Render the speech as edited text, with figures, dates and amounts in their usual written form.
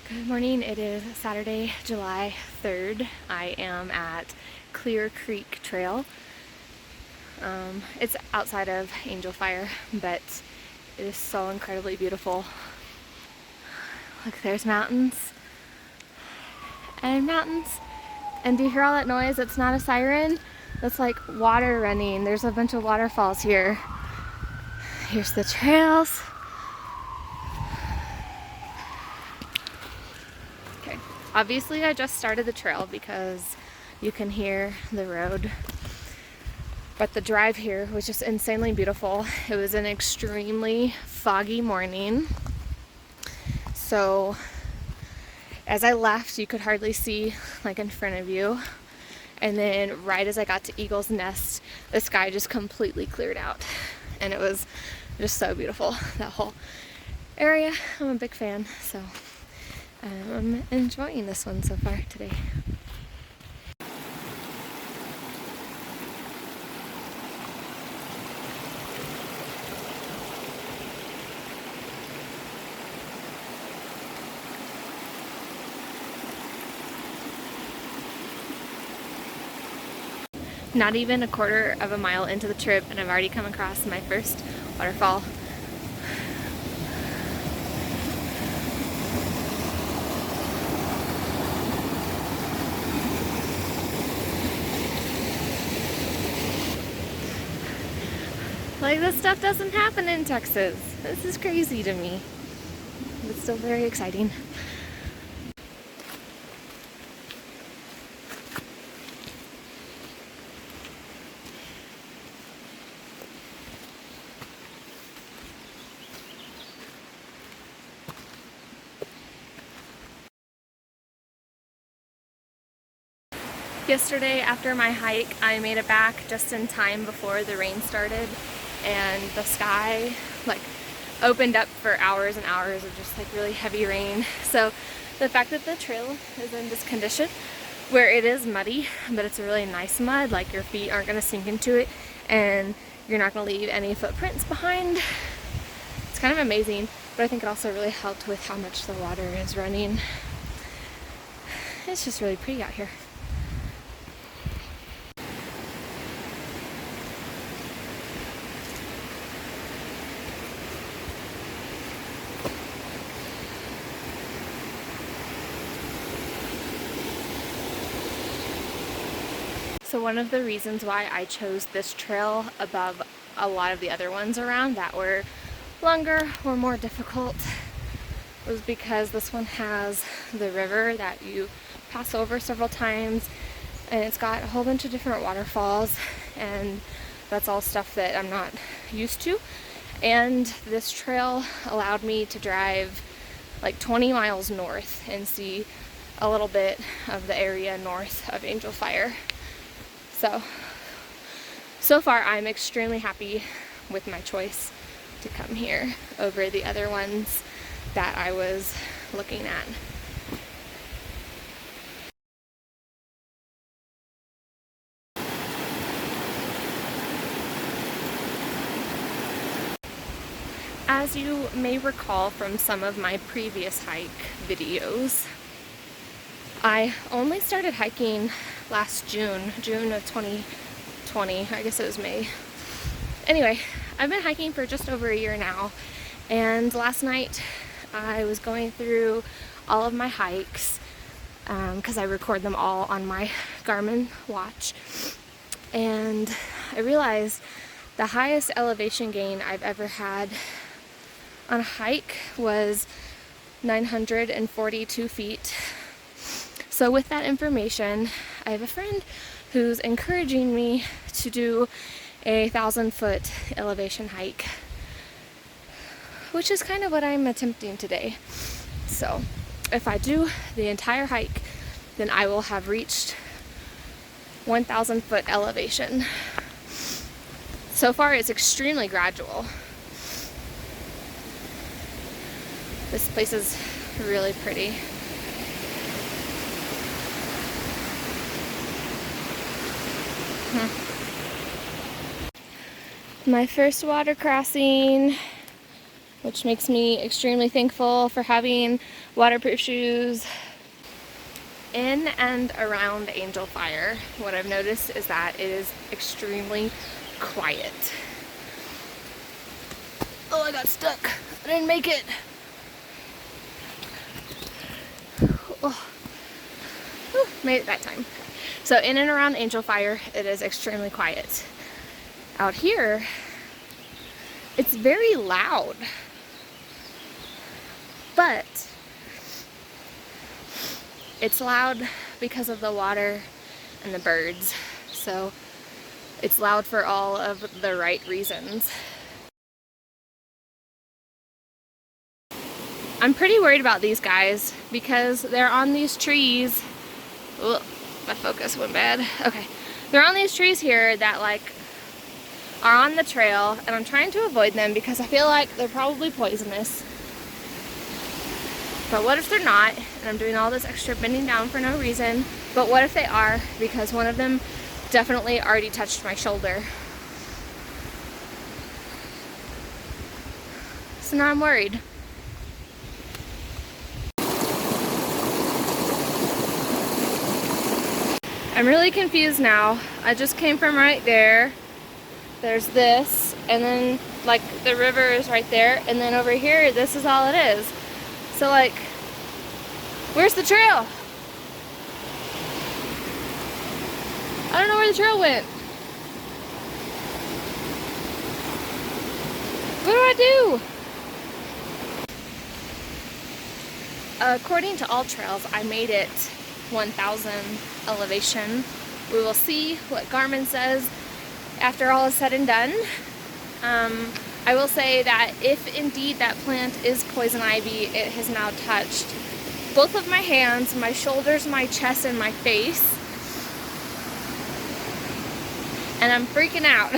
Good morning. It is Saturday, July 3rd. I am at Clear Creek Trail. It's outside of Angel Fire, but it is so incredibly beautiful. Look, there's mountains and mountains. And do you hear all that noise? It's not a siren. That's like water running. There's a bunch of waterfalls here. Here's the trails. Okay, obviously I just started the trail because you can hear the road. But the drive here was just insanely beautiful. It was an extremely foggy morning. So as I left, you could hardly see like in front of you. And then right as I got to Eagle's Nest, the sky just completely cleared out. And it was just so beautiful, that whole area. I'm a big fan, so I'm enjoying this one so far today. Not even a quarter of a mile into the trip and I've already come across my first waterfall. Like, this stuff doesn't happen in Texas. This is crazy to me. It's still very exciting. Yesterday after my hike, I made it back just in time before the rain started, and the sky like opened up for hours and hours of just like really heavy rain. So the fact that the trail is in this condition where it is muddy, but it's a really nice mud, like your feet aren't going to sink into it and you're not going to leave any footprints behind. It's kind of amazing, but I think it also really helped with how much the water is running. It's just really pretty out here. So one of the reasons why I chose this trail above a lot of the other ones around that were longer or more difficult was because this one has the river that you pass over several times, and it's got a whole bunch of different waterfalls, and that's all stuff that I'm not used to. And this trail allowed me to drive like 20 miles north and see a little bit of the area north of Angel Fire. So far I'm extremely happy with my choice to come here over the other ones that I was looking at. As you may recall from some of my previous hike videos, I only started hiking last June of 2020. I guess it was May. Anyway, I've been hiking for just over a year now, and last night I was going through all of my hikes because I record them all on my Garmin watch, and I realized the highest elevation gain I've ever had on a hike was 942 feet. So with that information, I have a friend who's encouraging me to do a 1,000-foot elevation hike, which is kind of what I'm attempting today. So if I do the entire hike, then I will have reached 1,000-foot elevation. So far it's extremely gradual. This place is really pretty. My first water crossing which makes me extremely thankful for having waterproof shoes. In and around Angel Fire, what I've noticed is that it is extremely quiet. Oh, I got stuck. I didn't make it. Oh. Whew, made it that time. So in and around Angel Fire, it is extremely quiet. Out here, it's very loud. But it's loud because of the water and the birds. So it's loud for all of the right reasons. I'm pretty worried about these guys because they're on these trees. Ugh, my focus went bad. Okay. They're on these trees here that like are on the trail, and I'm trying to avoid them because I feel like they're probably poisonous. But what if they're not, and I'm doing all this extra bending down for no reason? But what if they are, because one of them definitely already touched my shoulder. So now I'm worried. I'm really confused now. I just came from right there. There's this, and then like the river is right there, and then over here, this is all it is. So like, where's the trail? I don't know where the trail went. What do I do? According to All Trails, I made it 1,000 elevation. We will see what Garmin says after all is said and done. I will say that if indeed that plant is poison ivy, it has now touched both of my hands, my shoulders, my chest, and my face. And I'm freaking out.